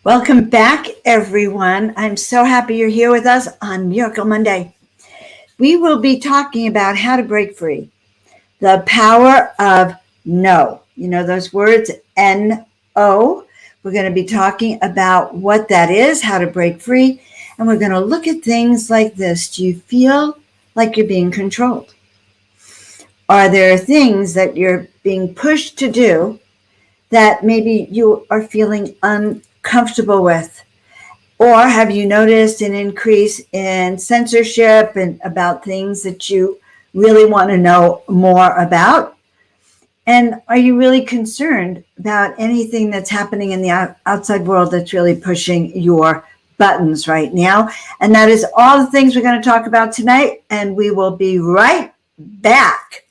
Welcome back, everyone. I'm so happy you're here with us on Miracle Monday. We will be talking about how to break free, the power of no. You know those words, N-O. We're going to be talking about what that is, how to break free, and we're going to look at things like this. Do you feel like you're being controlled? Are there things that you're being pushed to do that maybe you are feeling uncomfortable with? Or have you noticed an increase in censorship and about things that you really want to know more about? And are you really concerned about anything that's happening in the outside world that's really pushing your buttons right now? And that is all the things we're going to talk about tonight, and we will be right back.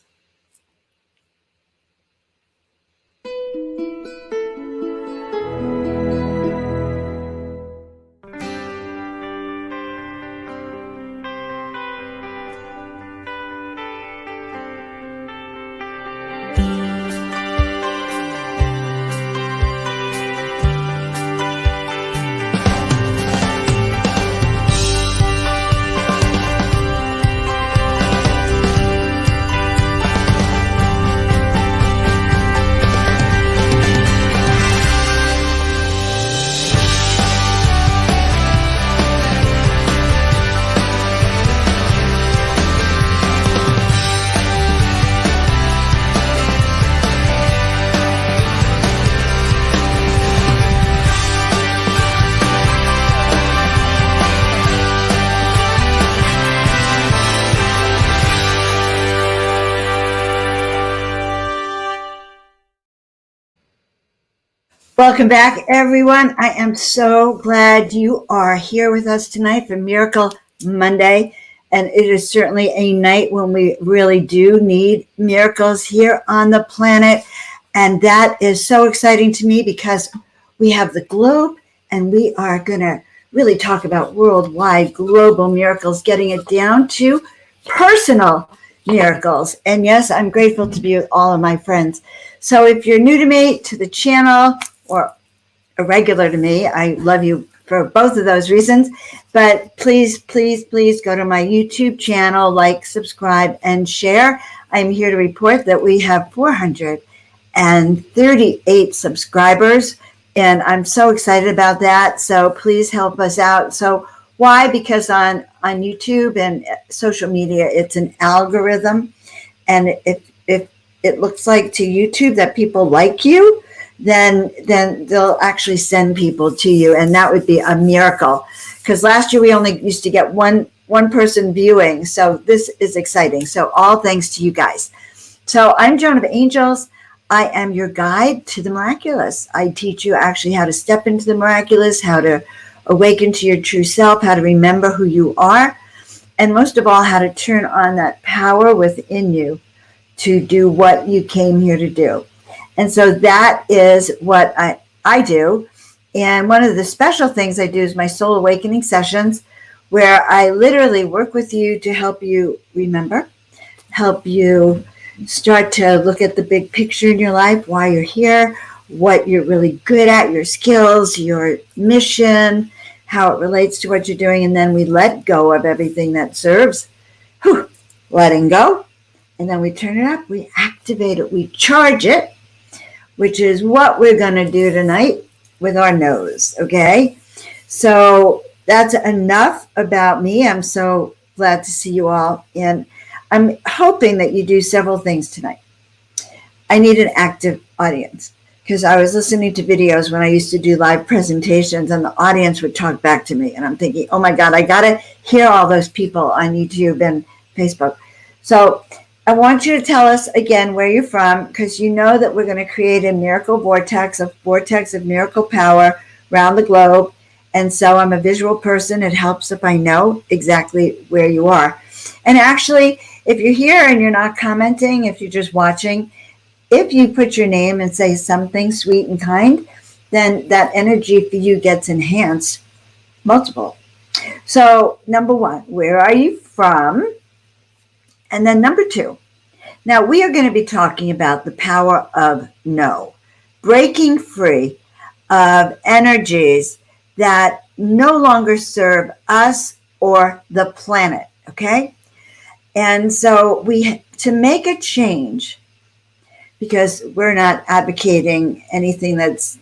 Welcome back, everyone. I am so glad you are here with us tonight for Miracle Monday. And it is certainly a night when we really do need miracles here on the planet. And that is so exciting to me because we have the globe and we are going to really talk about worldwide global miracles, getting it down to personal miracles. And yes, I'm grateful to be with all of my friends. So if you're new to me, to the channel, or a regular to me, I love you for both of those reasons. But please, please, please go to my YouTube channel, like, subscribe, and share. I'm here to report that we have 438 subscribers, and I'm so excited about that. So please help us out. So why? Because on YouTube and social media, it's an algorithm. And if it looks like to YouTube that people like you, then they'll actually send people to you, and that would be a miracle. Because last year we only used to get one person viewing, so this is exciting. So all thanks to you guys. So I'm Joan of Angels. I am your guide to the miraculous. I teach you actually how to step into the miraculous, how to awaken to your true self, how to remember who you are, and most of all, how to turn on that power within you to do what you came here to do. And so that is what I do. And one of the special things I do is my soul awakening sessions, where I literally work with you to help you remember, help you start to look at the big picture in your life, why you're here, what you're really good at, your skills, your mission, how it relates to what you're doing. And then we let go of everything that serves. Letting go. And then we turn it up, we activate it, we charge it, which is what we're going to do tonight with our nose, okay? So that's enough about me. I'm so glad to see you all, and I'm hoping that you do several things tonight. I need an active audience, because I was listening to videos when I used to do live presentations, and the audience would talk back to me, and I'm thinking, oh my God, I got to hear all those people on YouTube and Facebook. So I want you to tell us again where you're from, because you know that we're going to create a miracle vortex, a vortex of miracle power around the globe. And so I'm a visual person. It helps if I know exactly where you are. And actually, if you're here and you're not commenting, if you're just watching, if you put your name and say something sweet and kind, then that energy for you gets enhanced multiple. So number one, where are you from? And then number two, now we are going to be talking about the power of no, breaking free of energies that no longer serve us or the planet. Okay. And so to make a change, because we're not advocating anything that's,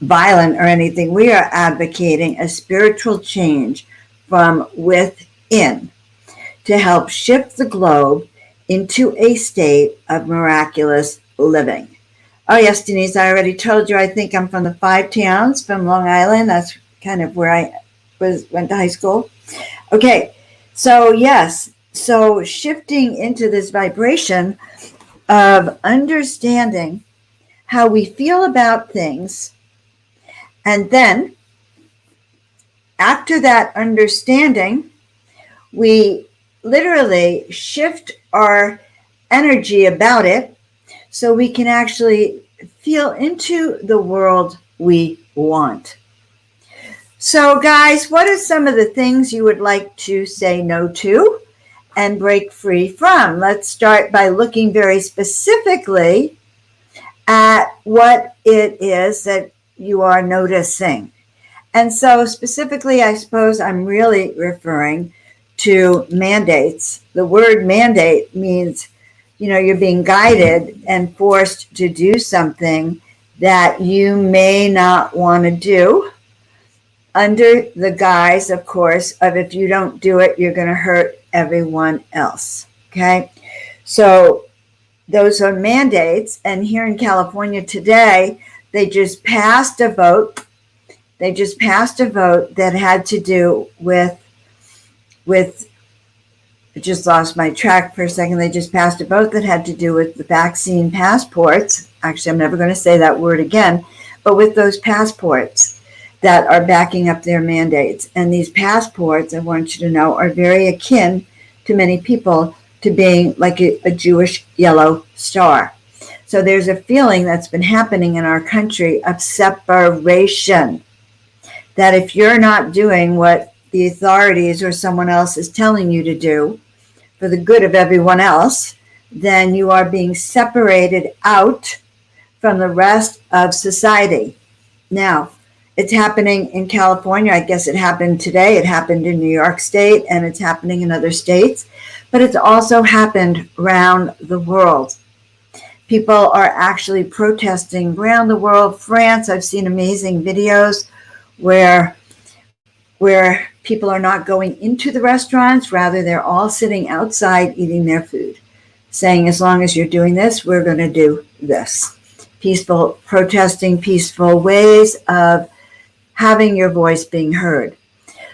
violent or anything. We are advocating a spiritual change from within to help shift the globe into a state of miraculous living. Oh, yes, Denise, I already told you, I think I'm from the 5 towns from Long Island. That's kind of where I went to high school. Okay, so yes, so shifting into this vibration of understanding how we feel about things. And then after that understanding, we literally shift our energy about it so we can actually feel into the world we want. So guys, what are some of the things you would like to say no to and break free from? Let's start by looking very specifically at what it is that you are noticing. And so specifically, I suppose I'm really referring to mandates. The word mandate means, you're being guided and forced to do something that you may not want to do, under the guise, of course, of if you don't do it, you're going to hurt everyone else. Okay. So those are mandates. And here in California today, they just passed a vote. That had to do with I just lost my track for a second. They just passed a vote that had to do with the vaccine passports. Actually, I'm never going to say that word again, but with those passports that are backing up their mandates. And these passports, I want you to know, are very akin to many people to being like a Jewish yellow star. So there's a feeling that's been happening in our country of separation, that if you're not doing what the authorities or someone else is telling you to do for the good of everyone else, then you are being separated out from the rest of society. Now, it's happening in California. I guess it happened today. It happened in New York State, and it's happening in other states. But it's also happened around the world. People are actually protesting around the world. France, I've seen amazing videos where people are not going into the restaurants. Rather, they're all sitting outside eating their food, saying, as long as you're doing this, we're going to do this. Peaceful protesting, peaceful ways of having your voice being heard.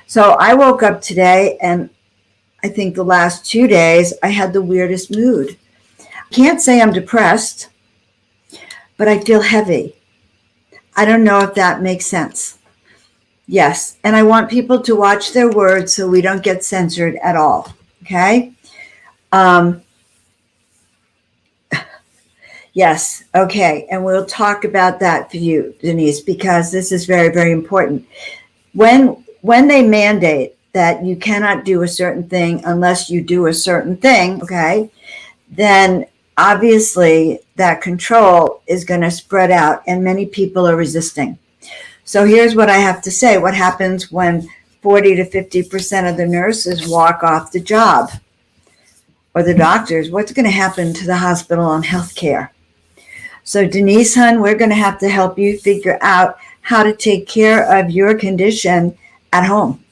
So I woke up today, and I think the last 2 days, I had the weirdest mood. I can't say I'm depressed, but I feel heavy. I don't know if that makes sense. Yes, and I want people to watch their words so we don't get censored at all, okay? Yes, okay, and we'll talk about that for you, Denise, because this is very, very important. When they mandate that you cannot do a certain thing unless you do a certain thing, okay, then obviously that control is going to spread out, and many people are resisting. So here's what I have to say. What happens when 40 to 50% of the nurses walk off the job, or the doctors? What's going to happen to the hospital and healthcare? So Denise, hun, we're going to have to help you figure out how to take care of your condition at home.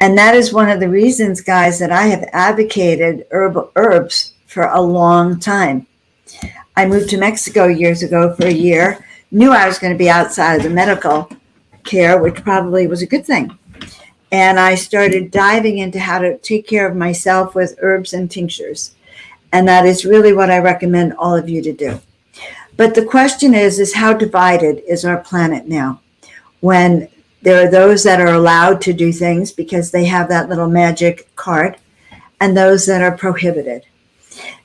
And that is one of the reasons, guys, that I have advocated herbs for a long time. I moved to Mexico years ago for a year, knew I was going to be outside of the medical care, which probably was a good thing. And I started diving into how to take care of myself with herbs and tinctures. And that is really what I recommend all of you to do. But the question is how divided is our planet now, when there are those that are allowed to do things because they have that little magic card, and those that are prohibited.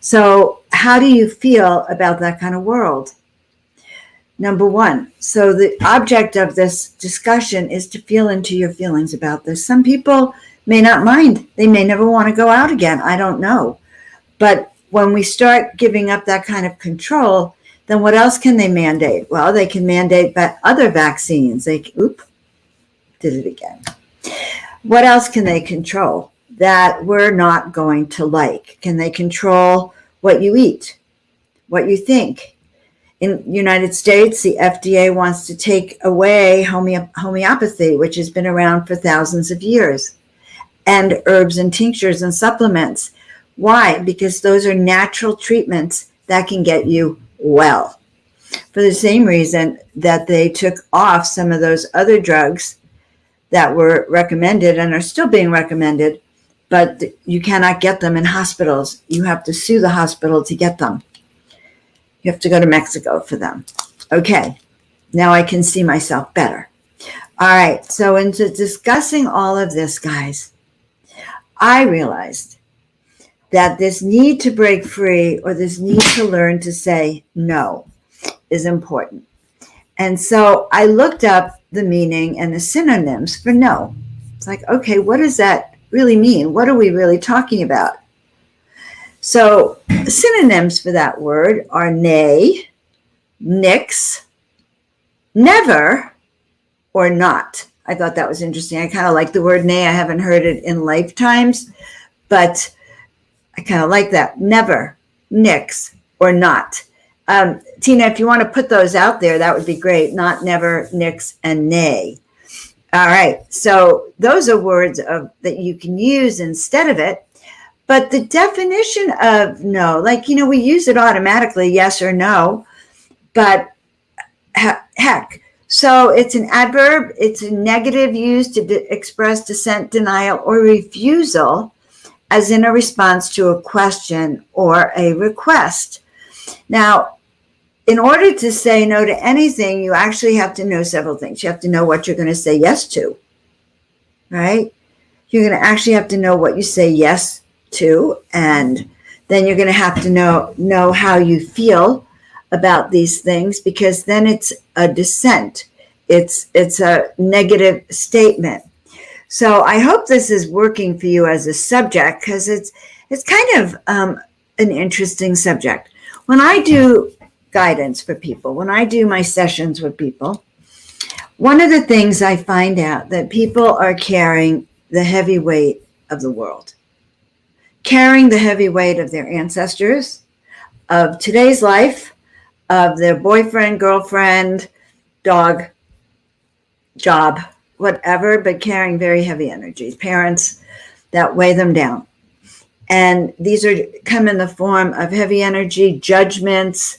So how do you feel about that kind of world? Number one, so the object of this discussion is to feel into your feelings about this. Some people may not mind. They may never want to go out again. I don't know. But when we start giving up that kind of control, then what else can they mandate? Well, they can mandate other vaccines. Did it again. What else can they control that we're not going to like? Can they control what you eat, what you think? In the United States, the FDA wants to take away homeopathy, which has been around for thousands of years, and herbs and tinctures and supplements. Why? Because those are natural treatments that can get you well. For the same reason that they took off some of those other drugs that were recommended and are still being recommended, but you cannot get them in hospitals. You have to sue the hospital to get them. You have to go to Mexico for them. Okay, now I can see myself better. All right, so into discussing all of this, guys, I realized that this need to break free, or this need to learn to say no, is important. And so I looked up the meaning and the synonyms for no. It's like, okay, what does that really mean? What are we really talking about? So synonyms for that word are nay, nix, never, or not. I thought that was interesting. I kind of like the word nay. I haven't heard it in lifetimes, but I kind of like that. Never, nix, or not. Tina, if you want to put those out there, that would be great. Not, never, nix, and nay. All right. So those are words that you can use instead of it. But the definition of no, like, we use it automatically, yes or no, but heck. So it's an adverb. It's a negative used to express dissent, denial, or refusal, as in a response to a question or a request. Now, in order to say no to anything, you actually have to know several things. You have to know what you're going to say yes to, right? You're going to actually have to know what you say yes to, and then you're going to have to know how you feel about these things, because then it's a dissent. It's a negative statement. So I hope this is working for you as a subject, because it's kind of an interesting subject. When I do guidance for people, when I do my sessions with people, one of the things I find out that people are carrying the heavy weight of the world, carrying the heavy weight of their ancestors, of today's life, of their boyfriend, girlfriend, dog, job, whatever, but carrying very heavy energies, parents that weigh them down. And these come in the form of heavy energy, judgments,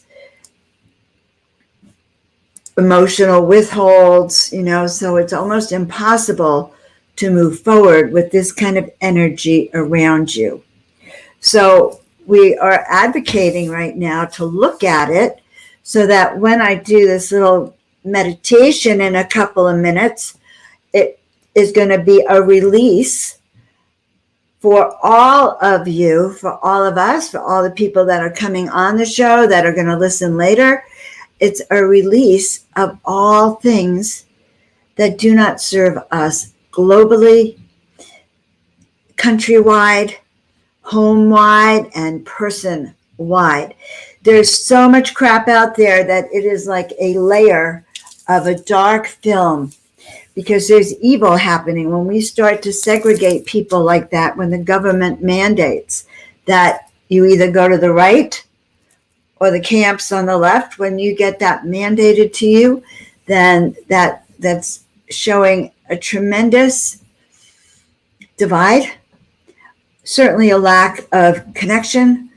emotional withholds, so it's almost impossible to move forward with this kind of energy around you. So we are advocating right now to look at it so that when I do this little meditation in a couple of minutes, it is going to be a release for all of you, for all of us, for all the people that are coming on the show, that are going to listen later. It's a release of all things that do not serve us globally, countrywide, home-wide, and person-wide. There's so much crap out there that it is like a layer of a dark film, because there's evil happening when we start to segregate people like that, when the government mandates that you either go to the right or the camps on the left. When you get that mandated to you, then that's showing a tremendous divide, certainly a lack of connection,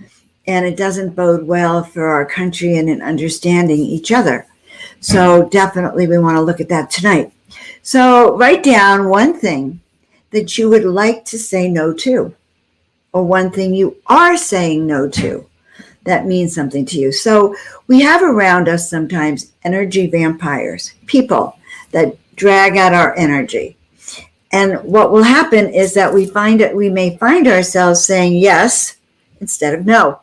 and it doesn't bode well for our country and in understanding each other. So definitely we want to look at that tonight. So write down one thing that you would like to say no to, or one thing you are saying no to that means something to you. So we have around us sometimes energy vampires, people that drag out our energy. And what will happen is that we may find ourselves saying yes instead of no.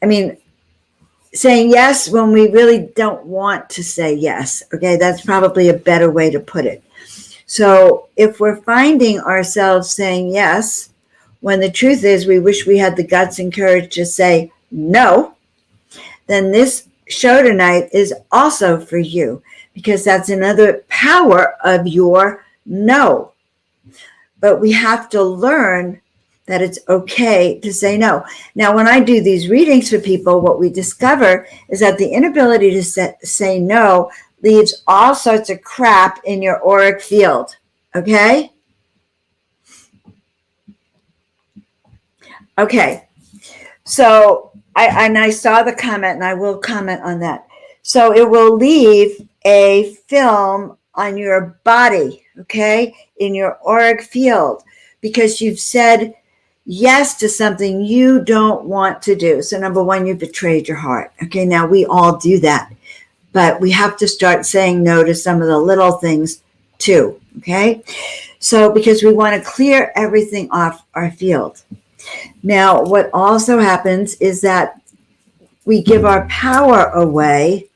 I mean, saying yes when we really don't want to say yes. Okay, that's probably a better way to put it. So if we're finding ourselves saying yes, when the truth is we wish we had the guts and courage to say no, then this show tonight is also for you, because that's another power of your no. But we have to learn that it's okay to say no. Now, when I do these readings for people, what we discover is that the inability to say no leaves all sorts of crap in your auric field. Okay? Okay. So I saw the comment, and I will comment on that. So it will leave a film on your body, okay, in your auric field, because you've said yes to something you don't want to do. So number one, you betrayed your heart. Okay, now we all do that, but we have to start saying no to some of the little things too, okay? So because we want to clear everything off our field. Now, what also happens is that we give our power away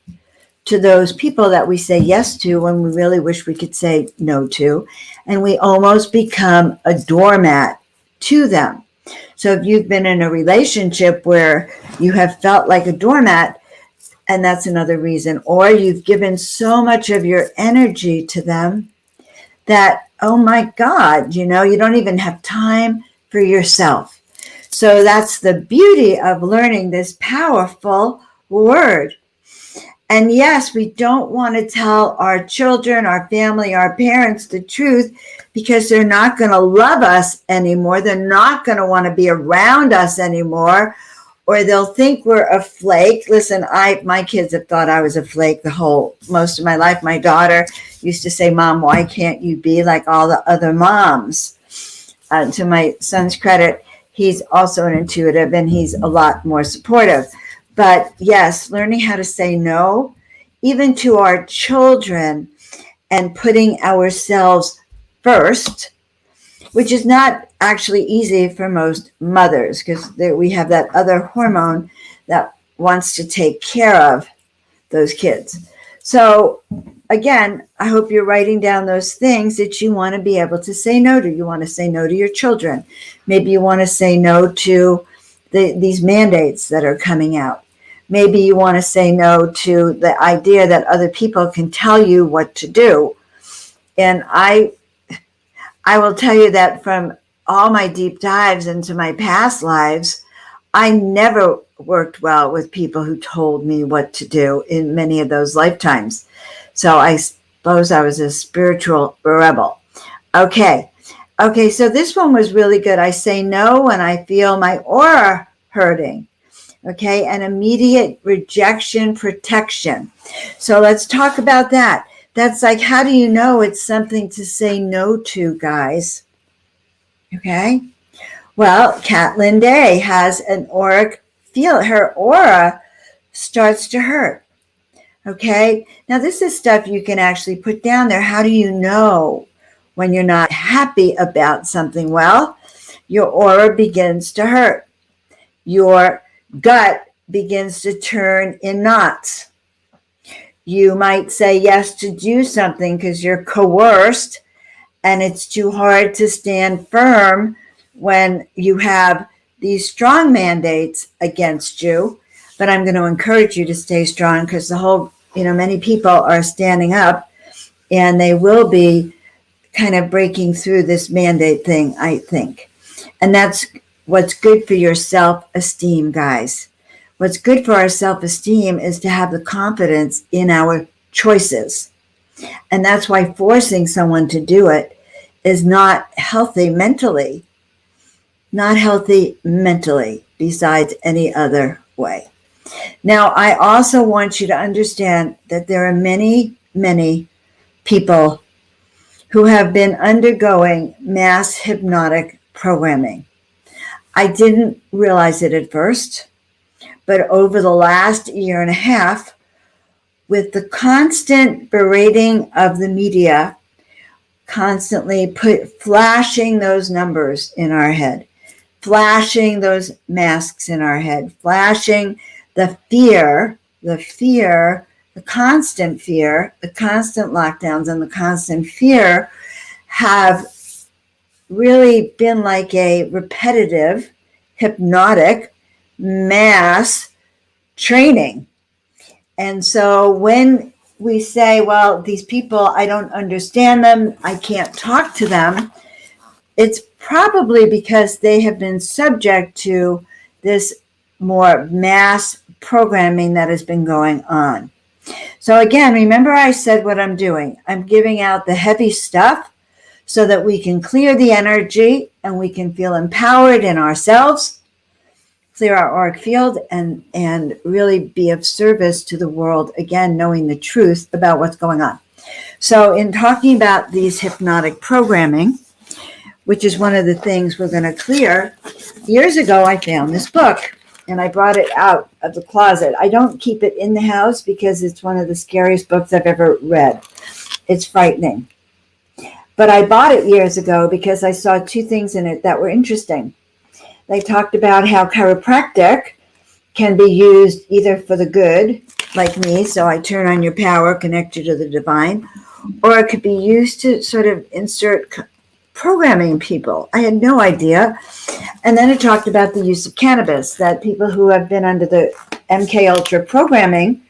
to those people that we say yes to when we really wish we could say no to, and we almost become a doormat to them. So if you've been in a relationship where you have felt like a doormat, and that's another reason, or you've given so much of your energy to them that, oh my God, you don't even have time for yourself. So that's the beauty of learning this powerful word. And yes, we don't want to tell our children, our family, our parents the truth, because they're not going to love us anymore. They're not going to want to be around us anymore, or they'll think we're a flake. Listen, my kids have thought I was a flake most of my life. My daughter used to say, Mom, why can't you be like all the other moms? To my son's credit, he's also an intuitive, and he's a lot more supportive. But yes, learning how to say no, even to our children, and putting ourselves first, which is not actually easy for most mothers, because we have that other hormone that wants to take care of those kids. So again, I hope you're writing down those things that you want to be able to say no to. You want to say no to your children. Maybe you want to say no to these mandates that are coming out. Maybe you want to say no to the idea that other people can tell you what to do. And I will tell you that from all my deep dives into my past lives, I never worked well with people who told me what to do in many of those lifetimes. So I suppose I was a spiritual rebel. Okay, so this one was really good. I say no when I feel my aura hurting. Okay, and immediate rejection protection. So let's talk about that. That's like, how do you know it's something to say no to, guys? Okay. Well, Catlin Day has an auric field. Her aura starts to hurt. Okay. Now, this is stuff you can actually put down there. How do you know when you're not happy about something? Well, your aura begins to hurt. Your gut begins to turn in knots. You might say yes to do something because you're coerced, and it's too hard to stand firm when you have these strong mandates against you. But I'm going to encourage you to stay strong, because many people are standing up, and they will be kind of breaking through this mandate thing, I think. And that's what's good for your self-esteem, guys. What's good for our self-esteem is to have the confidence in our choices. And that's why forcing someone to do it is not healthy mentally. Not healthy mentally, besides any other way. Now, I also want you to understand that there are many, many people who have been undergoing mass hypnotic programming. I didn't realize it at first, but over the last year and a half, with the constant berating of the media, constantly flashing those numbers in our head, flashing those masks in our head, flashing the fear, the constant fear, the constant lockdowns and the constant fear have really been like a repetitive, hypnotic mass training. And so when we say, well, these people, I don't understand them, I can't talk to them, it's probably because they have been subject to this more mass programming that has been going on. So again, remember I said what I'm doing. I'm giving out the heavy stuff so that we can clear the energy and we can feel empowered in ourselves, clear our auric field, and really be of service to the world, again, knowing the truth about what's going on. So in talking about these hypnotic programming, which is one of the things we're going to clear, years ago I found this book and I brought it out of the closet. I don't keep it in the house because it's one of the scariest books I've ever read. It's frightening. But I bought it years ago because I saw two things in it that were interesting. They talked about how chiropractic can be used either for the good, like me, so I turn on your power, connect you to the divine, or it could be used to sort of insert programming people. I had no idea. And then it talked about the use of cannabis, that people who have been under the MK Ultra programming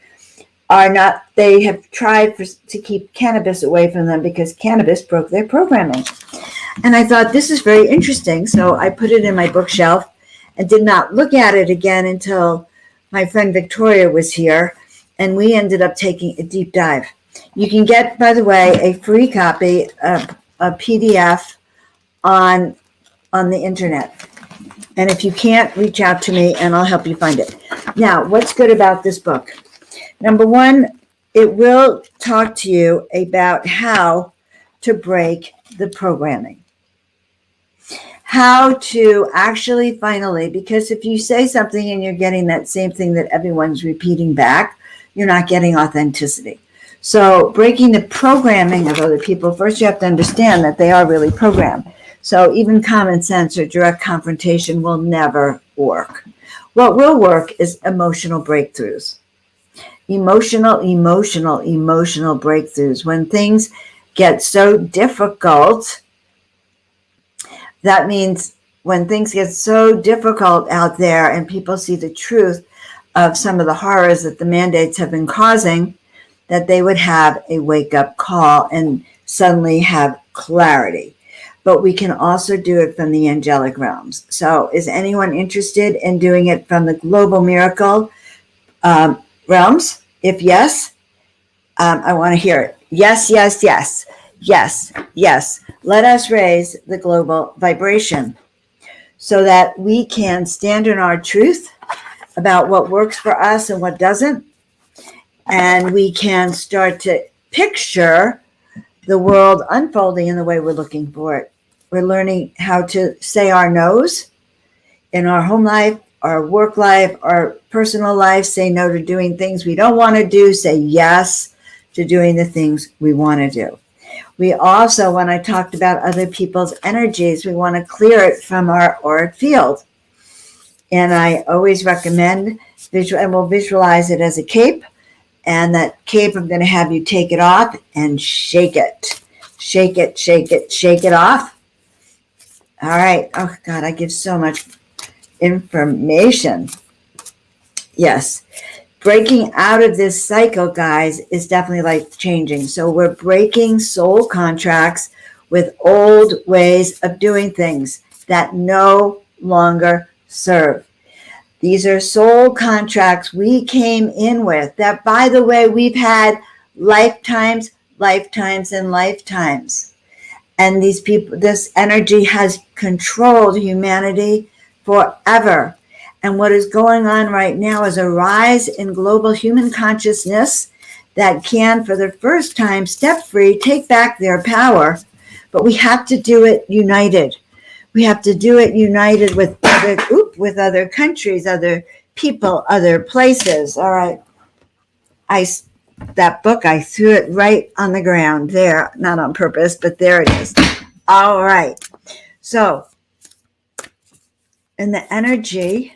are not, they have tried to keep cannabis away from them because cannabis broke their programming. And I thought, this is very interesting. So I put it in my bookshelf and did not look at it again until my friend Victoria was here. And we ended up taking a deep dive. You can get, by the way, a free copy of a PDF on the internet. And if you can't, reach out to me and I'll help you find it. Now, what's good about this book? Number one, it will talk to you about how to break the programming. How to actually finally, because if you say something and you're getting that same thing that everyone's repeating back, you're not getting authenticity. So breaking the programming of other people, first you have to understand that they are really programmed. So even common sense or direct confrontation will never work. What will work is emotional breakthroughs. Emotional breakthroughs. When things get so difficult, that means when things get so difficult out there and people see the truth of some of the horrors that the mandates have been causing, that they would have a wake-up call and suddenly have clarity. But we can also do it from the angelic realms. So is anyone interested in doing it from the global miracle realms? If yes, I want to hear it. Yes, yes, yes, yes, yes. Let us raise the global vibration so that we can stand in our truth about what works for us and what doesn't. And we can start to picture the world unfolding in the way we're looking for it. We're learning how to say our no's in our home life, our work life, our personal life, say no to doing things we don't want to do, say yes to doing the things we want to do. We also, when I talked about other people's energies, we want to clear it from our auric field. And I always recommend and we'll visualize it as a cape. And that cape, I'm going to have you take it off and shake it. Shake it, shake it, shake it off. All right. Oh, God, I give so much information. Yes. Breaking out of this cycle, guys, is definitely life-changing. So we're breaking soul contracts with old ways of doing things that no longer serve. These are soul contracts we came in with that, by the way, we've had lifetimes, and lifetimes. And these people, this energy has controlled humanity forever. And what is going on right now is a rise in global human consciousness that can, for the first time, step free, take back their power. But we have to do it united. We have to do it united with other countries, other people, other places. All right. That book, I threw it right on the ground there, not on purpose, but there it is. All right. So, in the energy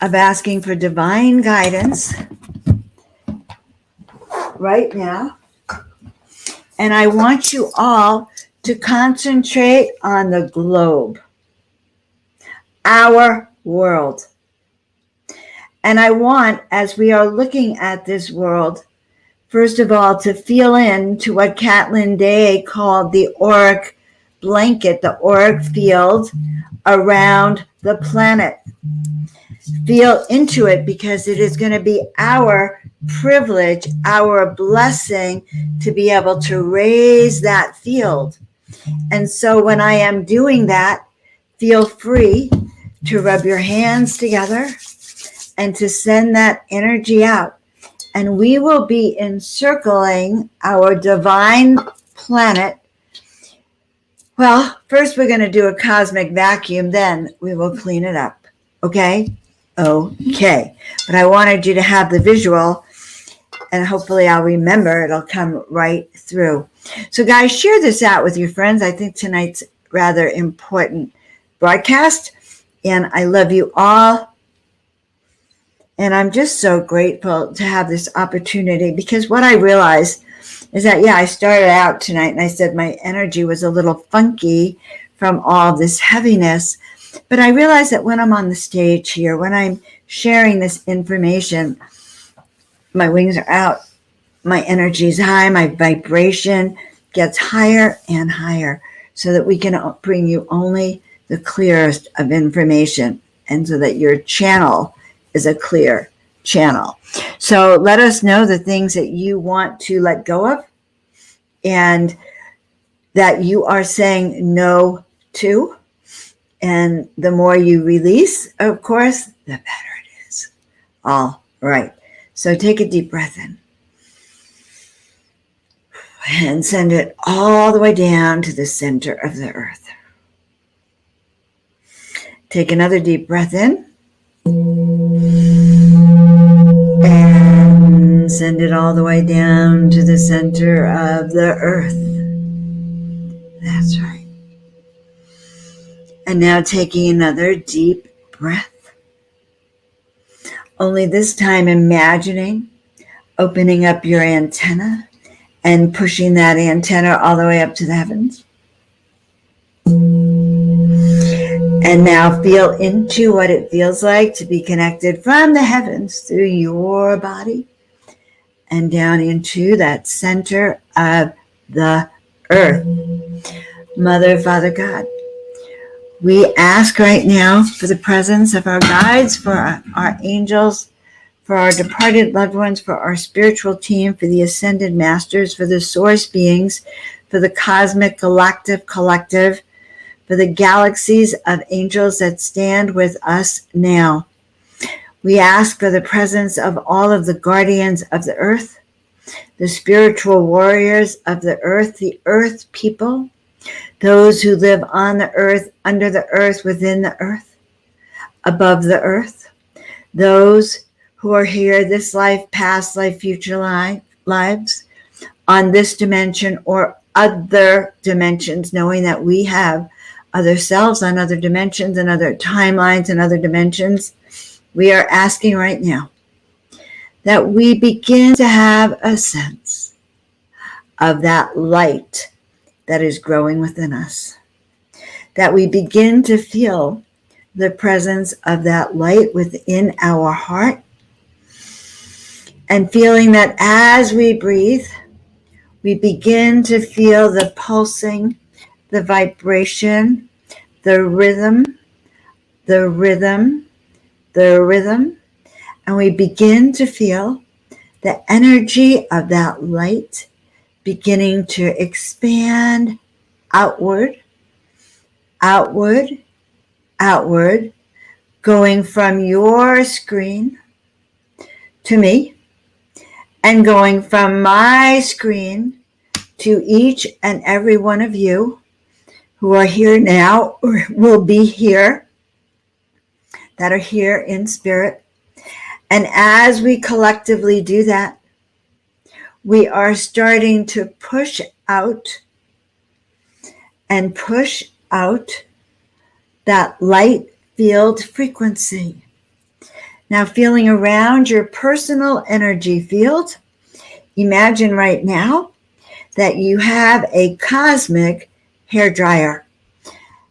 of asking for divine guidance right now, and I want you all to concentrate on the globe, our world. And I want, as we are looking at this world, first of all, to feel into what Catlin Day called the auric blanket, the auric field around the planet. Feel into it, because it is going to be our privilege, our blessing to be able to raise that field. And so when I am doing that, feel free to rub your hands together and to send that energy out. And we will be encircling our divine planet. Well, first we're going to do a cosmic vacuum, then we will clean it up. Okay? Okay. But I wanted you to have the visual, and hopefully I'll remember. It'll come right through. So guys, share this out with your friends. I think tonight's rather important broadcast, and I love you all. And I'm just so grateful to have this opportunity, because what I realized is that, I started out tonight and I said my energy was a little funky from all this heaviness. But I realized that when I'm on the stage here, when I'm sharing this information, my wings are out, my energy is high, my vibration gets higher and higher, so that we can bring you only the clearest of information, and so that your channel is a clear channel. So let us know the things that you want to let go of and that you are saying no to. And the more you release, of course, the better it is. All right. So take a deep breath in and send it all the way down to the center of the earth. Take another deep breath in and send it all the way down to the center of the earth. That's right. And now taking another deep breath. Only this time imagining opening up your antenna and pushing that antenna all the way up to the heavens. And now feel into what it feels like to be connected from the heavens through your body and down into that center of the earth. Mother, Father, God, we ask right now for the presence of our guides, for our angels, for our departed loved ones, for our spiritual team, for the ascended masters, for the source beings, for the cosmic galactic collective, for the galaxies of angels that stand with us now. We ask for the presence of all of the guardians of the earth, the spiritual warriors of the earth people, those who live on the earth, under the earth, within the earth, above the earth, those who are here this life, past life, future lives, on this dimension or other dimensions, knowing that we have other selves on other dimensions and other timelines and other dimensions. We are asking right now that we begin to have a sense of that light that is growing within us, that we begin to feel the presence of that light within our heart, and feeling that as we breathe, we begin to feel the pulsing, the vibration, the rhythm, and we begin to feel the energy of that light beginning to expand outward, going from your screen to me, and going from my screen to each and every one of you who are here now or will be here, that are here in spirit. And as we collectively do that, we are starting to push out that light field frequency. Now, feeling around your personal energy field, imagine right now that you have a cosmic hair dryer.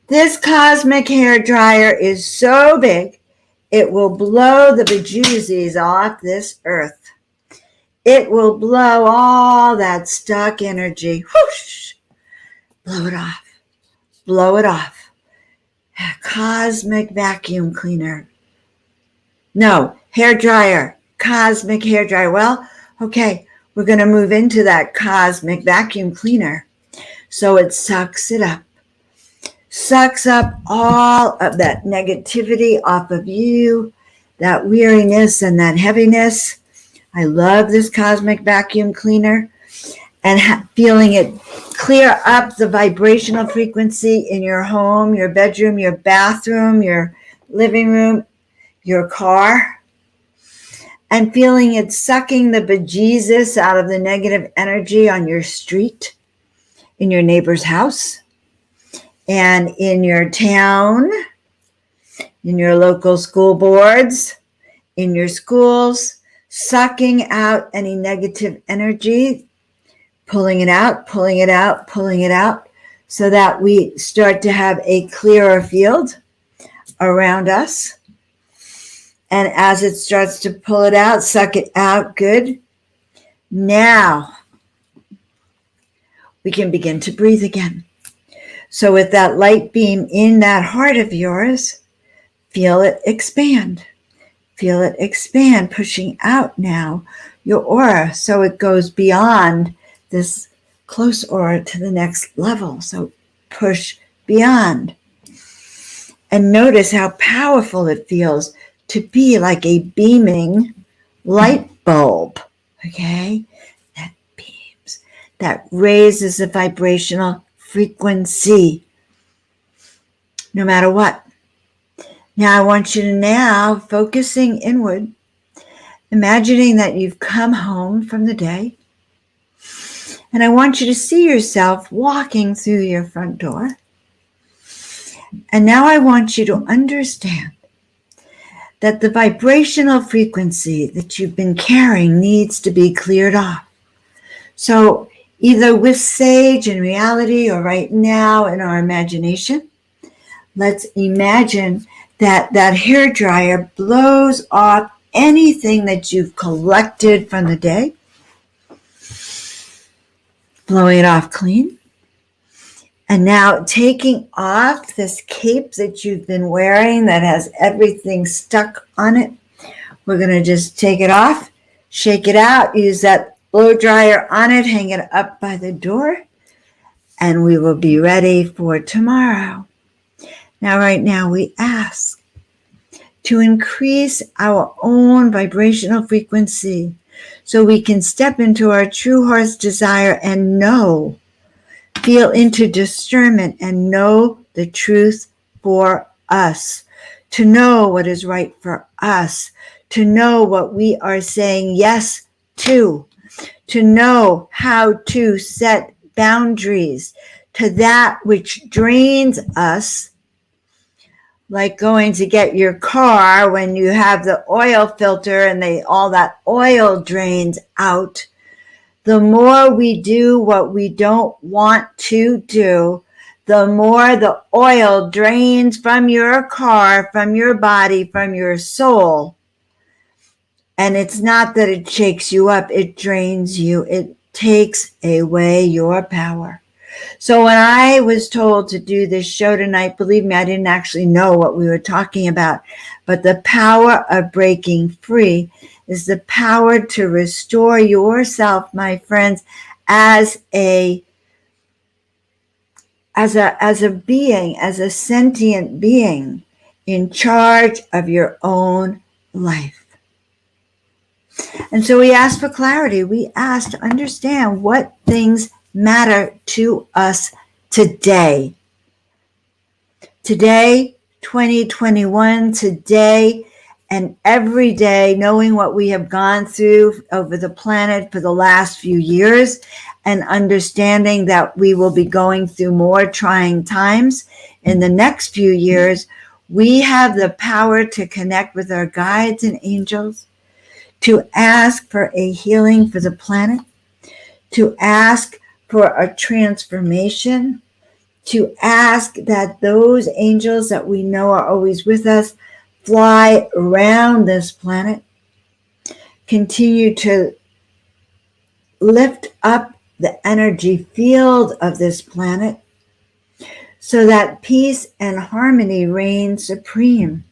This cosmic hair dryer is so big, It will blow the bejesus off this earth. It will blow all that stuck energy. Whoosh! Blow it off. Blow it off. Cosmic vacuum cleaner. No, hair dryer. Cosmic hair dryer. Well, okay, we're going to move into that cosmic vacuum cleaner. So it sucks it up. Sucks up all of that negativity off of you, that weariness and that heaviness. I love this cosmic vacuum cleaner, and feeling it clear up the vibrational frequency in your home, your bedroom, your bathroom, your living room, your car, and feeling it sucking the bejesus out of the negative energy on your street, in your neighbor's house, and in your town, in your local school boards, in your schools, sucking out any negative energy, pulling it out, pulling it out, pulling it out, so that we start to have a clearer field around us. And as it starts to pull it out, suck it out, good. Now we can begin to breathe again. So with that light beam in that heart of yours, feel it expand. Feel it expand, pushing out now your aura, so it goes beyond this close aura to the next level. So push beyond. And notice how powerful it feels to be like a beaming light bulb, okay? That beams, that raises the vibrational frequency, no matter what. Now I want you to now, focusing inward, imagining that you've come home from the day, and I want you to see yourself walking through your front door. And now I want you to understand that the vibrational frequency that you've been carrying needs to be cleared off. So either with sage in reality or right now in our imagination, let's imagine that that hair dryer blows off anything that you've collected from the day, blowing it off clean. And now taking off this cape that you've been wearing that has everything stuck on it. We're going to just take it off, shake it out, use that blow dryer on it, hang it up by the door, and we will be ready for tomorrow. Now, right now, we ask to increase our own vibrational frequency so we can step into our true heart's desire and feel into discernment and know the truth for us, to know what is right for us, to know what we are saying yes to know how to set boundaries to that which drains us, like going to get your car when you have the oil filter and all that oil drains out. The more we do what we don't want to do, the more the oil drains from your car, from your body, from your soul. And it's not that it shakes you up, it drains you. It takes away your power. So when I was told to do this show tonight, believe me, I didn't actually know what we were talking about. But the power of breaking free is the power to restore yourself, my friends, as a being, as a sentient being in charge of your own life. And so we ask for clarity. We ask to understand what things matter to us today. Today, 2021, today, and every day, knowing what we have gone through over the planet for the last few years, and understanding that we will be going through more trying times in the next few years, we have the power to connect with our guides and angels, to ask for a healing for the planet, to ask for a transformation, to ask that those angels that we know are always with us fly around this planet, continue to lift up the energy field of this planet so that peace and harmony reign supreme,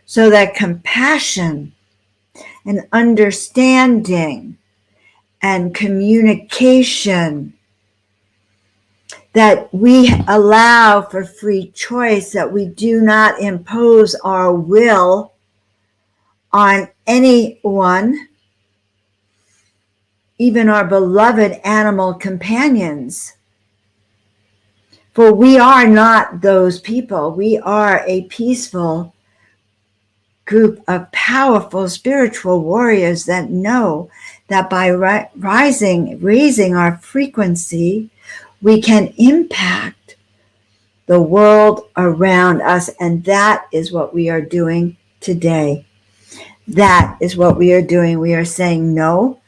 so that compassion and understanding and communication, that we allow for free choice, that we do not impose our will on anyone, even our beloved animal companions. For we are not those people. We are a peaceful group of powerful spiritual warriors that know that by raising our frequency, we can impact the world around us. And that is what we are doing today. That is what we are doing. We are saying no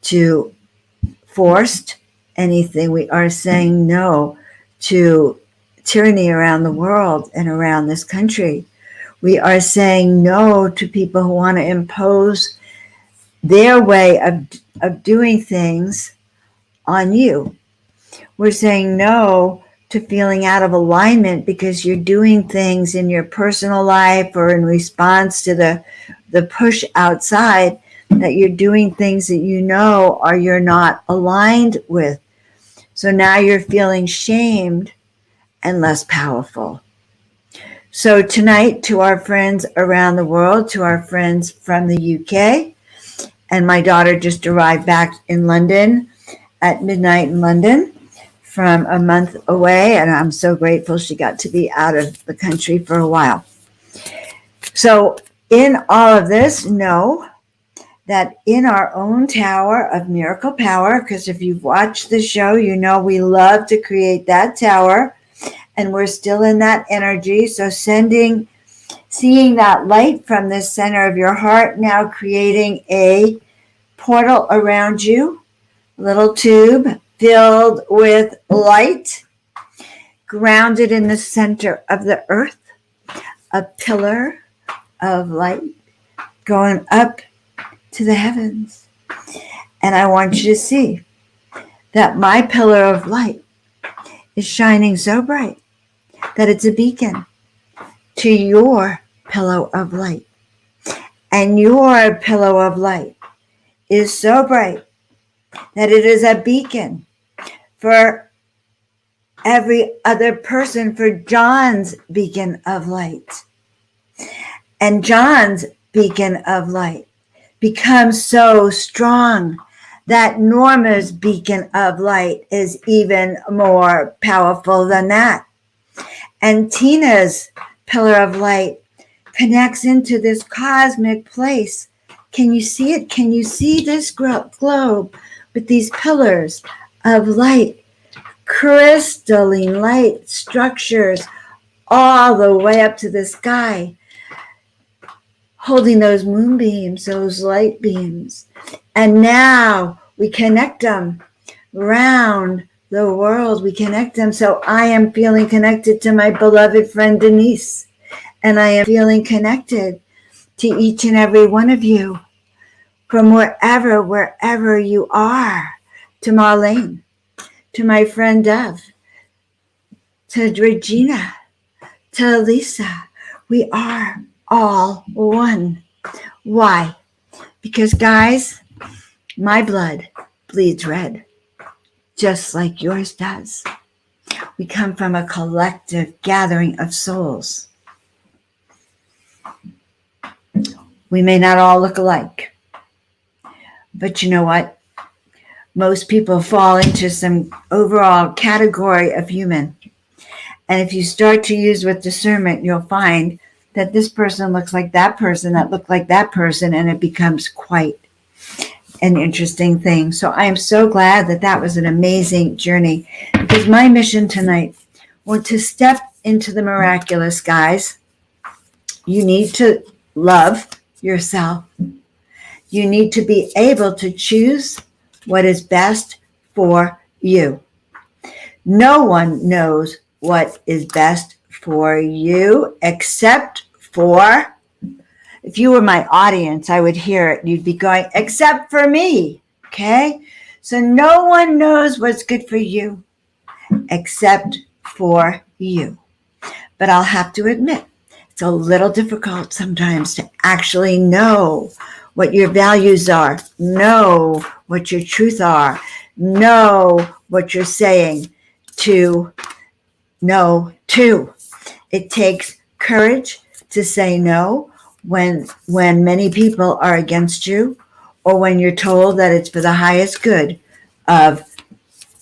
to forced anything. We are saying no to tyranny around the world and around this country. We are saying no to people who want to impose their way of doing things on you. We're saying no to feeling out of alignment because you're doing things in your personal life or in response to the push outside, that you're doing things that you know are you're not aligned with. So now you're feeling shamed and less powerful. So tonight, to our friends around the world, to our friends from the UK, and my daughter just arrived back in London at midnight in London from a month away, and I'm so grateful she got to be out of the country for a while. So in all of this, know that in our own tower of miracle power, because if you've watched the show, you know we love to create that tower, and we're still in that energy. So seeing that light from the center of your heart, now creating a portal around you, a little tube filled with light, grounded in the center of the earth, a pillar of light going up to the heavens. And I want you to see that my pillar of light is shining so bright that it's a beacon to your pillow of light. And your pillow of light is so bright that it is a beacon for every other person, for John's beacon of light. And John's beacon of light becomes so strong that Norma's beacon of light is even more powerful than that. And Tina's pillar of light connects into this cosmic place. Can you see it? Can you see this globe with these pillars of light, crystalline light structures all the way up to the sky, holding those moonbeams, those light beams. And now we connect them around the world. We connect them. So I am feeling connected to my beloved friend Denise. And I am feeling connected to each and every one of you from wherever you are. To Marlene, to my friend Dove, to Regina, to Lisa. We are all one. Why? Because, guys, my blood bleeds red, just like yours does. We come from a collective gathering of souls. We may not all look alike, but you know what? Most people fall into some overall category of human. And if you start to use with discernment, you'll find that this person looks like that person, that looked like that person, and it becomes quite an interesting thing. So I am so glad that was an amazing journey, because my mission tonight was to step into the miraculous, guys. You need to love yourself. You need to be able to choose what is best for you. No one knows what is best for you except for if you were my audience, I would hear it. You'd be going, except for me. Okay? So no one knows what's good for you except for you. But I'll have to admit, it's a little difficult sometimes to actually know what your values are, know what your truth are, know what you're saying to no to. It takes courage to say no when many people are against you, or when you're told that it's for the highest good of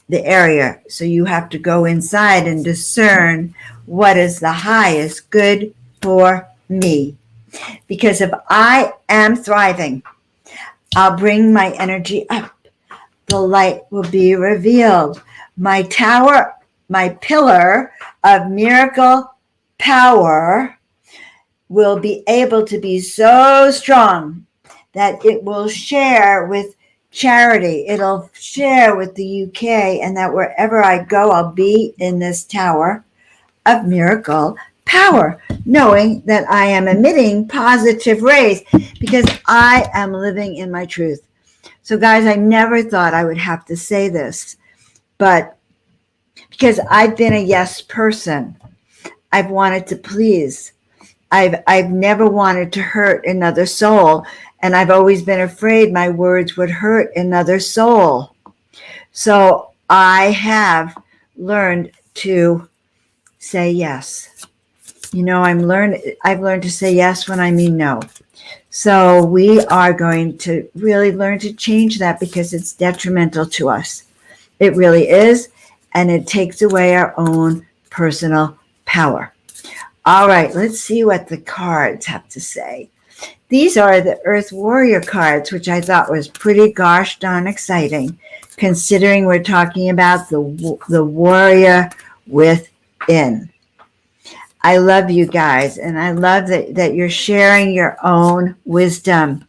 the area. So you have to go inside and discern what is the highest good for me. Because if I am thriving, I'll bring my energy up. The light will be revealed. My tower, my pillar of miracle power will be able to be so strong that it will share with charity. It'll share with the UK, and that wherever I go, I'll be in this tower of miracle power, knowing that I am emitting positive rays because I am living in my truth. So guys, I never thought I would have to say this, but because I've been a yes person, I've wanted to please. I've never wanted to hurt another soul, and I've always been afraid my words would hurt another soul. So I have learned to say yes. You know, I've learned to say yes when I mean no. So we are going to really learn to change that because it's detrimental to us. It really is, and it takes away our own personal power. All right, let's see what the cards have to say. These are the Earth Warrior cards, which I thought was pretty gosh darn exciting, considering we're talking about the warrior within. I love you guys, and I love that you're sharing your own wisdom,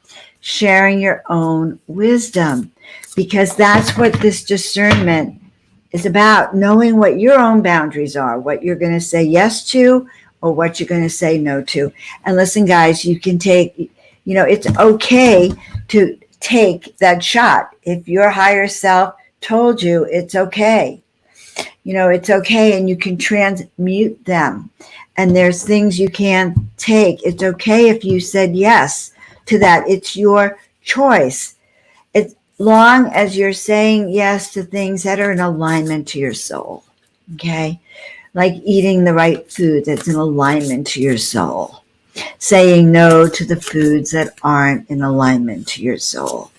because that's what this discernment is about, knowing what your own boundaries are, what you're going to say yes to or what you're going to say no to. And listen, guys, you can take, it's okay to take that shot. If your higher self told you it's okay, it's okay, and you can transmute them. And there's things you can't take. It's okay if you said yes to that. It's your choice. As long as you're saying yes to things that are in alignment to your soul. Okay? Like eating the right food that's in alignment to your soul. Saying no to the foods that aren't in alignment to your soul.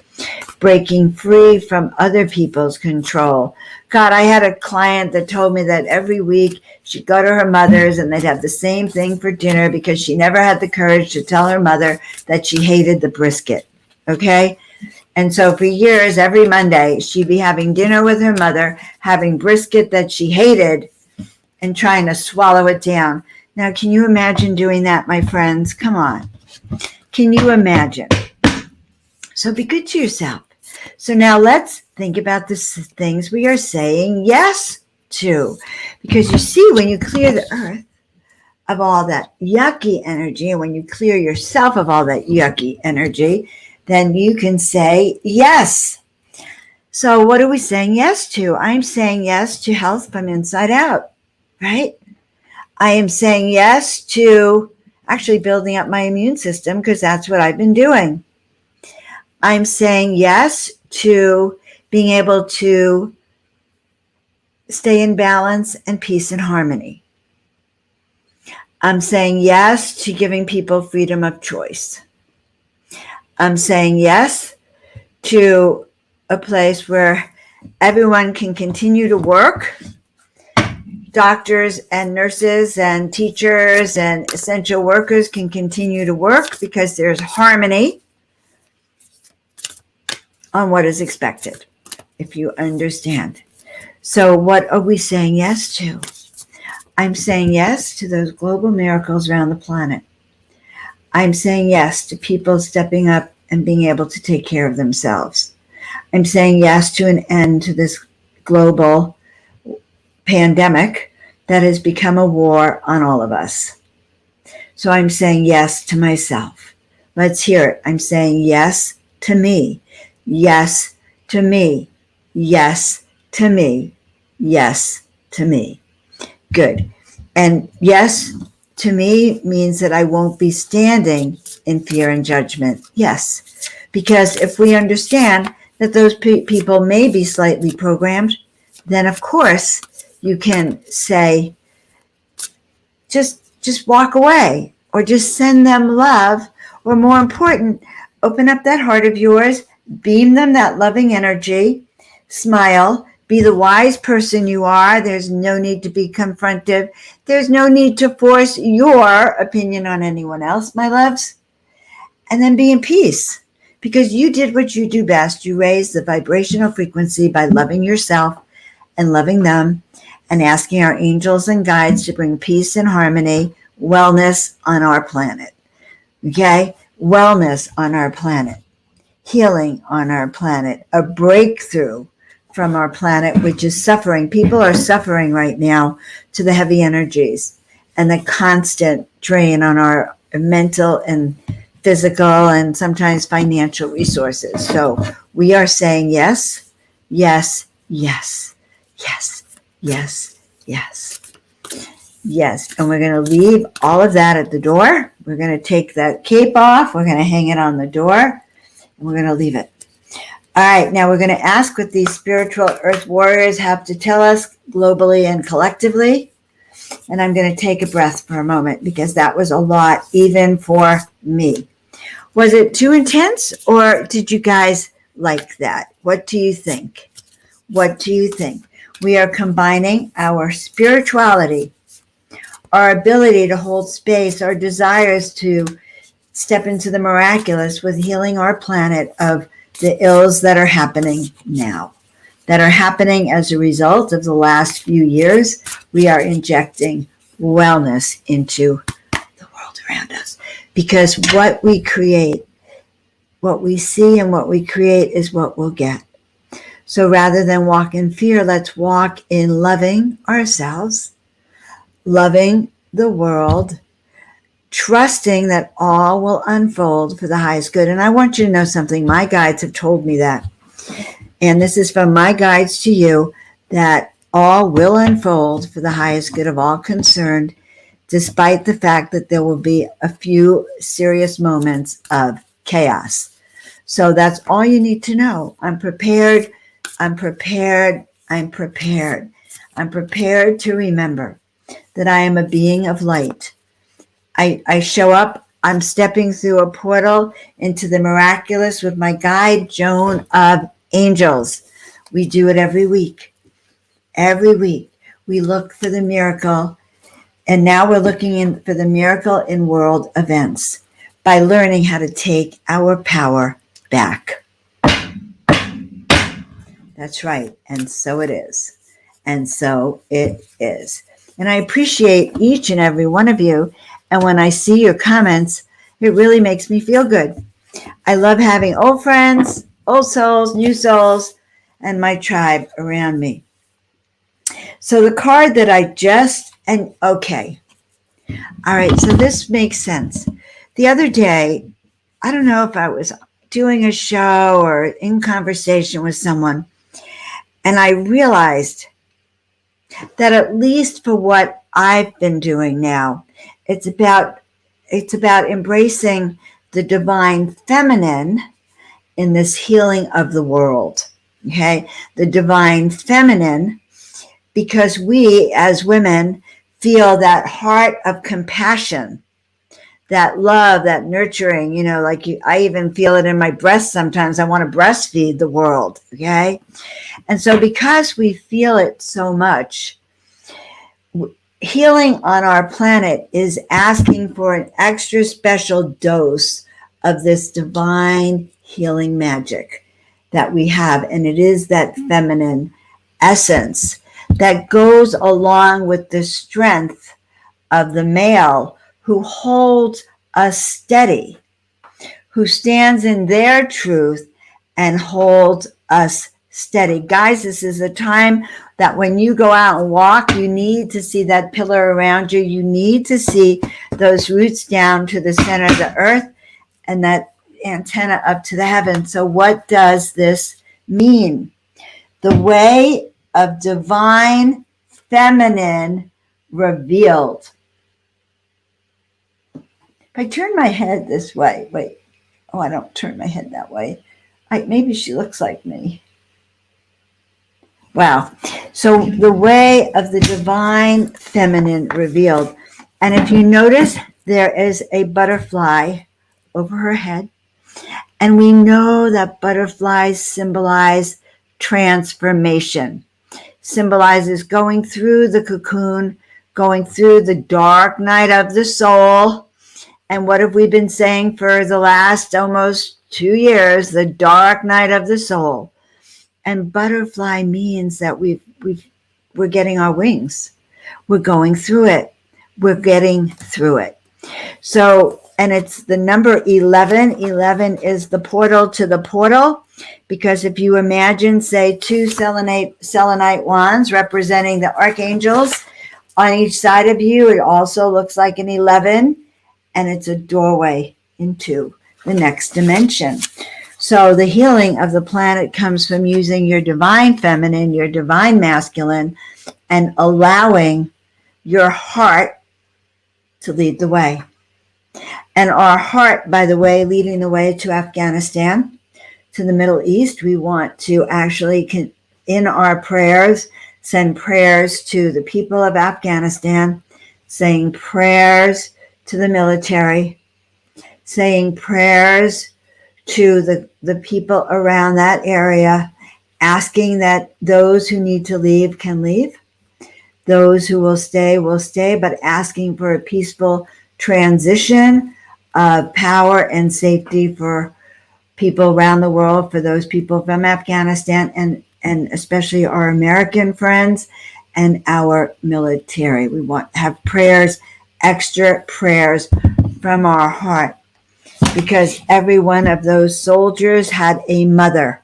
Breaking free from other people's control. God, I had a client that told me that every week she'd go to her mother's and they'd have the same thing for dinner because she never had the courage to tell her mother that she hated the brisket. Okay? And so for years, every Monday, she'd be having dinner with her mother, having brisket that she hated, and trying to swallow it down. Now, can you imagine doing that, my friends? Come on. Can you imagine? So be good to yourself. So now let's think about the things we are saying yes to. Because you see, when you clear the earth of all that yucky energy, and when you clear yourself of all that yucky energy, then you can say yes. So what are we saying yes to? I'm saying yes to health from inside out, right? I am saying yes to actually building up my immune system because that's what I've been doing. I'm saying yes to being able to stay in balance and peace and harmony. I'm saying yes to giving people freedom of choice. I'm saying yes to a place where everyone can continue to work. Doctors and nurses and teachers and essential workers can continue to work because there's harmony on what is expected, if you understand. So what are we saying yes to? I'm saying yes to those global miracles around the planet. I'm saying yes to people stepping up and being able to take care of themselves. I'm saying yes to an end to this global pandemic that has become a war on all of us. So I'm saying yes to myself. Let's hear it. I'm saying yes to me. Yes to me. Yes to me. Yes to me. Good. And yes to me means that I won't be standing in fear and judgment. Yes. Because if we understand that those people may be slightly programmed, then of course you can say, just walk away, or just send them love, or more important, open up that heart of yours, beam them that loving energy, smile, be the wise person you are. There's no need to be confrontive. There's no need to force your opinion on anyone else, my loves. And then be in peace, because you did what you do best. You raised the vibrational frequency by loving yourself and loving them, and asking our angels and guides to bring peace and harmony, wellness on our planet. Okay? Wellness on our planet. Healing on our planet. A breakthrough from our planet, which is suffering. People are suffering right now to the heavy energies and the constant drain on our mental and physical and sometimes financial resources. So we are saying yes, yes, yes. Yes, yes, yes, yes. And we're going to leave all of that at the door. We're going to take that cape off. We're going to hang it on the door. And we're going to leave it. All right. Now we're going to ask what these spiritual earth warriors have to tell us globally and collectively. And I'm going to take a breath for a moment, because that was a lot, even for me. Was it too intense, or did you guys like that? What do you think? What do you think? We are combining our spirituality, our ability to hold space, our desires to step into the miraculous, with healing our planet of the ills that are happening now, that are happening as a result of the last few years. We are injecting wellness into the world around us, because what we create, what we see and what we create is what we'll get. So rather than walk in fear, let's walk in loving ourselves, loving the world, trusting that all will unfold for the highest good. And I want you to know something. My guides have told me that. And this is from my guides to you, that all will unfold for the highest good of all concerned, despite the fact that there will be a few serious moments of chaos. So that's all you need to know. I'm prepared. I'm prepared. I'm prepared. I'm prepared to remember that I am a being of light. I show up. I'm stepping through a portal into the miraculous with my guide, Joan of Angels. We do it every week. Every week we look for the miracle. And now we're looking for the miracle in world events by learning how to take our power back. That's right. And so it is. And so it is. And I appreciate each and every one of you. And when I see your comments, it really makes me feel good. I love having old friends, old souls, new souls, and my tribe around me. So the card that okay. All right. So this makes sense. The other day, I don't know if I was doing a show or in conversation with someone, and I realized that at least for what I've been doing now, it's about embracing the divine feminine in this healing of the world. Okay, the divine feminine, because we as women feel that heart of compassion, that love, that nurturing, I even feel it in my breast sometimes. I want to breastfeed the world, okay? And so because we feel it so much, healing on our planet is asking for an extra special dose of this divine healing magic that we have. And it is that feminine essence that goes along with the strength of the male who holds us steady, who stands in their truth and holds us steady. Guys, this is a time that when you go out and walk, you need to see that pillar around you. You need to see those roots down to the center of the earth. and that antenna up to the heavens. So what does this mean? The way of divine feminine revealed. If I turn my head this way, wait, oh, I don't turn my head that way. Maybe she looks like me. Wow. So the way of the divine feminine revealed. And if you notice, there is a butterfly over her head. And we know that butterflies symbolize transformation, symbolizes going through the cocoon, going through the dark night of the soul. And what have we been saying for the last almost 2 years? The dark night of the soul. And butterfly means that we're getting our wings. We're going through it. We're getting through it. So, and it's the number 11. 11 is the portal to the portal, because if you imagine, say, 2 selenite wands representing the archangels on each side of you, it also looks like an 11, and it's a doorway into the next dimension. So the healing of the planet comes from using your divine feminine, your divine masculine, and allowing your heart to lead the way. And our heart, by the way, leading the way to Afghanistan, to the Middle East. We want to actually, in our prayers, send prayers to the people of Afghanistan, saying prayers to the military, saying prayers to the people around that area, asking that those who need to leave can leave, those who will stay, but asking for a peaceful transition of power and safety for people around the world, for those people from Afghanistan, and especially our American friends and our military. We want to have prayers, extra prayers from our heart, because every one of those soldiers had a mother.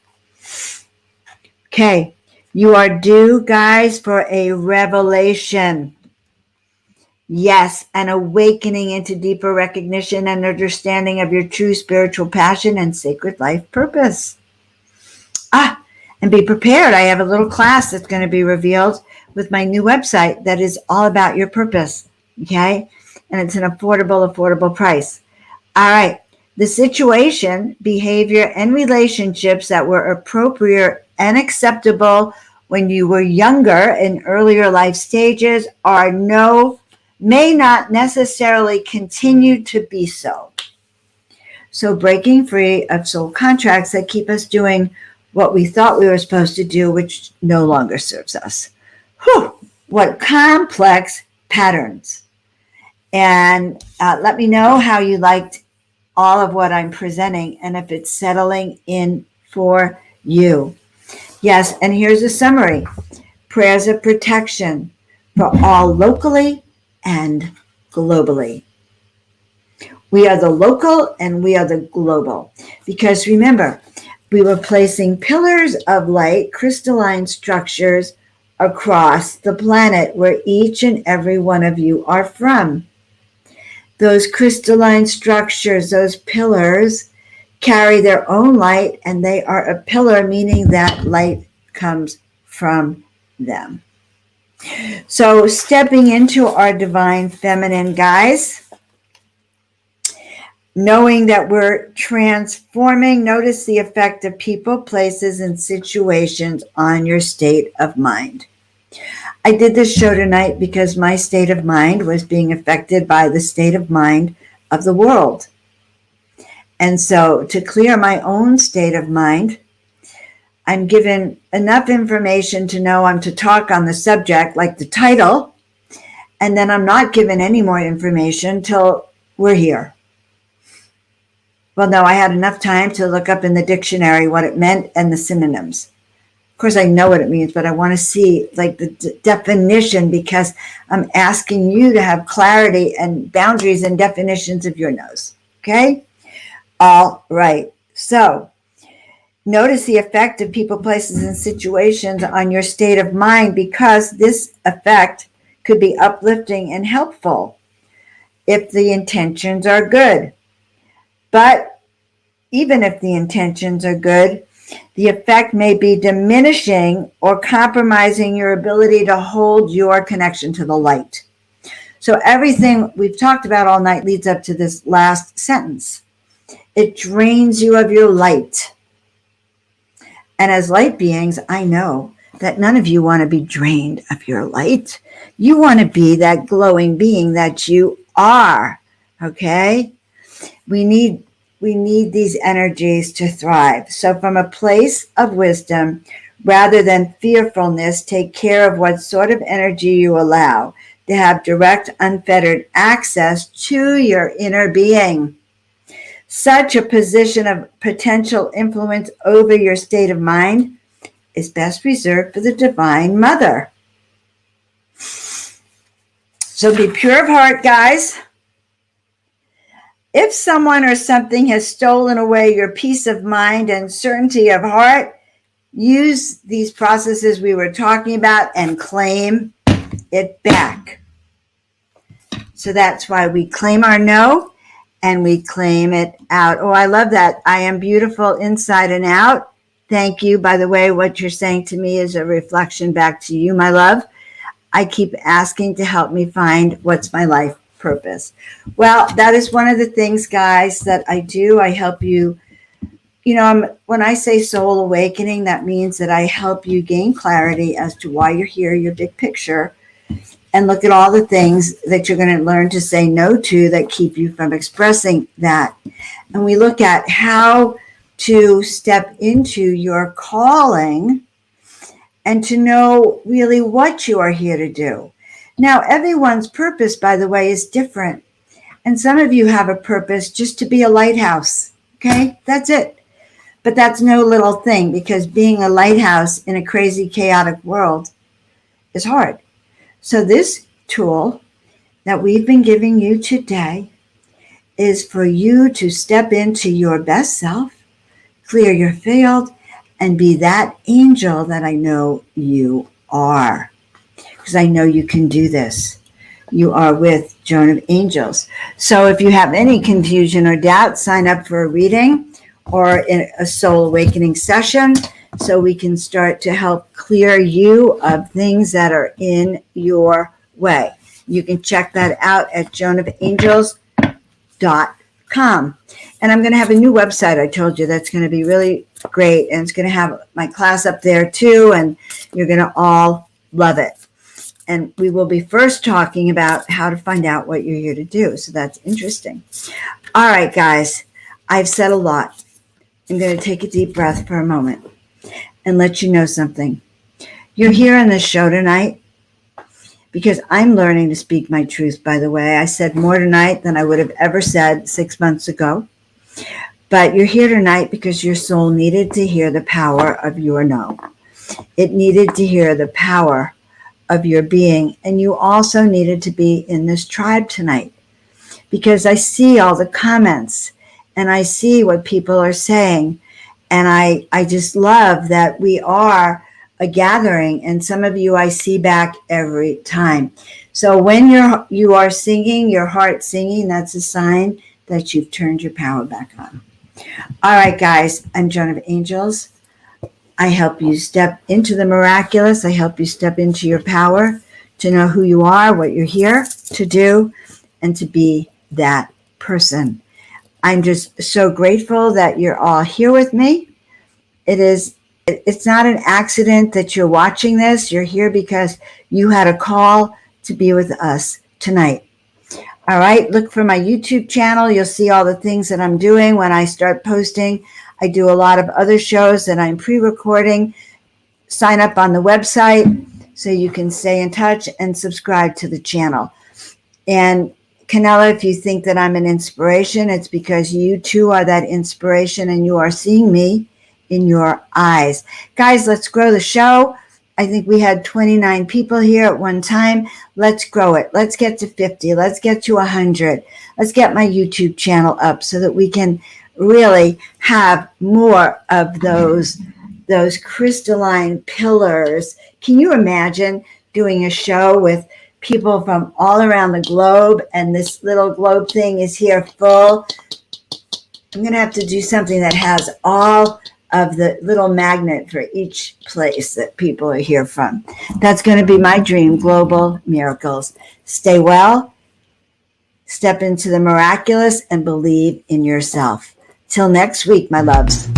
Okay, you are due, guys, for a revelation. Yes, an awakening into deeper recognition and understanding of your true spiritual passion and sacred life purpose. And be prepared. I have a little class that's going to be revealed with my new website that is all about your purpose. Okay, and it's an affordable price. All right. The situation, behavior, and relationships that were appropriate and acceptable when you were younger in earlier life stages may not necessarily continue to be so. So breaking free of soul contracts that keep us doing what we thought we were supposed to do, which no longer serves us. Whew, what complex patterns. And let me know how you liked all of what I'm presenting and if it's settling in for you. Yes, and here's a summary. Prayers of protection for all locally and globally. We are the local and we are the global. Because remember, we were placing pillars of light, crystalline structures across the planet where each and every one of you are from. Those crystalline structures, those pillars, carry their own light, and they are a pillar, meaning that light comes from them. So stepping into our divine feminine, guys, knowing that we're transforming, notice the effect of people, places, and situations on your state of mind. I did this show tonight because my state of mind was being affected by the state of mind of the world. And so to clear my own state of mind, I'm given enough information to know I'm to talk on the subject, like the title, and then I'm not given any more information till we're here. Well, no, I had enough time to look up in the dictionary what it meant and the synonyms. Of course, I know what it means, but I want to see like the definition, because I'm asking you to have clarity and boundaries and definitions of your nose. Okay? All right. So notice the effect of people, places, and situations on your state of mind, because this effect could be uplifting and helpful if the intentions are good. But even if the intentions are good, the effect may be diminishing or compromising your ability to hold your connection to the light. So everything we've talked about all night leads up to this last sentence. It drains you of your light. And as light beings, I know that none of you want to be drained of your light. You want to be that glowing being that you are. Okay? We need these energies to thrive. So from a place of wisdom, rather than fearfulness, take care of what sort of energy you allow to have direct, unfettered access to your inner being. Such a position of potential influence over your state of mind is best reserved for the Divine Mother. So be pure of heart, guys. If someone or something has stolen away your peace of mind and certainty of heart, use these processes we were talking about and claim it back. So that's why we claim our no and we claim it out. Oh, I love that. I am beautiful inside and out. Thank you. By the way, what you're saying to me is a reflection back to you, my love. I keep asking to help me find what's my life purpose. Well, that is one of the things, guys, that I do. I help you. When I say soul awakening, that means that I help you gain clarity as to why you're here, your big picture, and look at all the things that you're going to learn to say no to that keep you from expressing that. And we look at how to step into your calling and to know really what you are here to do. Now, everyone's purpose, by the way, is different. And some of you have a purpose just to be a lighthouse. Okay, that's it. But that's no little thing, because being a lighthouse in a crazy, chaotic world is hard. So this tool that we've been giving you today is for you to step into your best self, clear your field, and be that angel that I know you are. Because I know you can do this. You are with Joan of Angels. So if you have any confusion or doubt, sign up for a reading or in a soul awakening session so we can start to help clear you of things that are in your way. You can check that out at joanofangels.com. And I'm going to have a new website, I told you, that's going to be really great. And it's going to have my class up there too. And you're going to all love it. And we will be first talking about how to find out what you're here to do. So that's interesting. All right, guys, I've said a lot. I'm going to take a deep breath for a moment and let you know something. You're here on this show tonight because I'm learning to speak my truth, by the way. I said more tonight than I would have ever said 6 months ago. But you're here tonight because your soul needed to hear the power of your no. It needed to hear the power of your being. And you also needed to be in this tribe tonight because I see all the comments and I see what people are saying. And I just love that we are a gathering. And some of you I see back every time. So when you are singing, your heart singing, that's a sign that you've turned your power back on. All right, guys, I'm Joan of Angels. I help you step into the miraculous. I help you step into your power to know who you are, what you're here to do, and to be that person. I'm just so grateful that you're all here with me. It's not an accident that you're watching this. You're here because you had a call to be with us tonight. All right, look for my YouTube channel. You'll see all the things that I'm doing when I start posting. I do a lot of other shows that I'm pre-recording. Sign up on the website so you can stay in touch and subscribe to the channel. And Canella, if you think that I'm an inspiration, it's because you too are that inspiration and you are seeing me in your eyes. Guys, let's grow the show. I think we had 29 people here at one time. Let's grow it. Let's get to 50. Let's get to 100. Let's get my YouTube channel up so that we can really have more of those crystalline pillars. Can you imagine doing a show with people from all around the globe and this little globe thing is here full I'm going to have to do something that has all of the little magnet for each place that people are here from. That's going to be my dream, global miracles. Stay well, step into the miraculous, and believe in yourself. Till next week, my loves.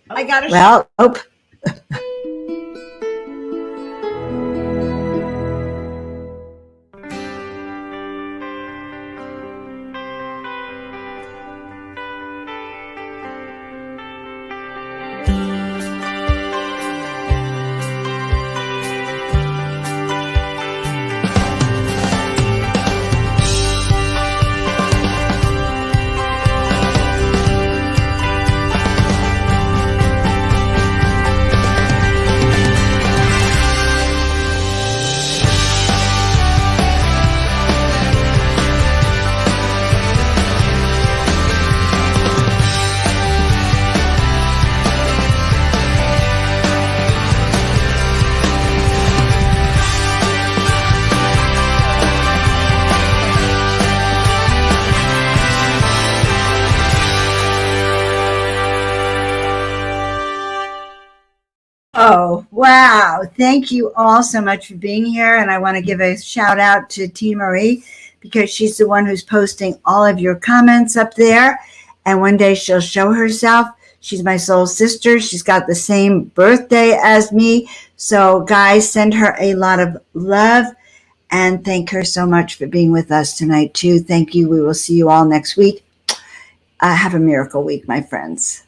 I got to Well, oh, wow. Thank you all so much for being here. And I want to give a shout out to T. Marie because she's the one who's posting all of your comments up there. And one day she'll show herself. She's my soul sister. She's got the same birthday as me. So, guys, send her a lot of love and thank her so much for being with us tonight, too. Thank you. We will see you all next week. Have a miracle week, my friends.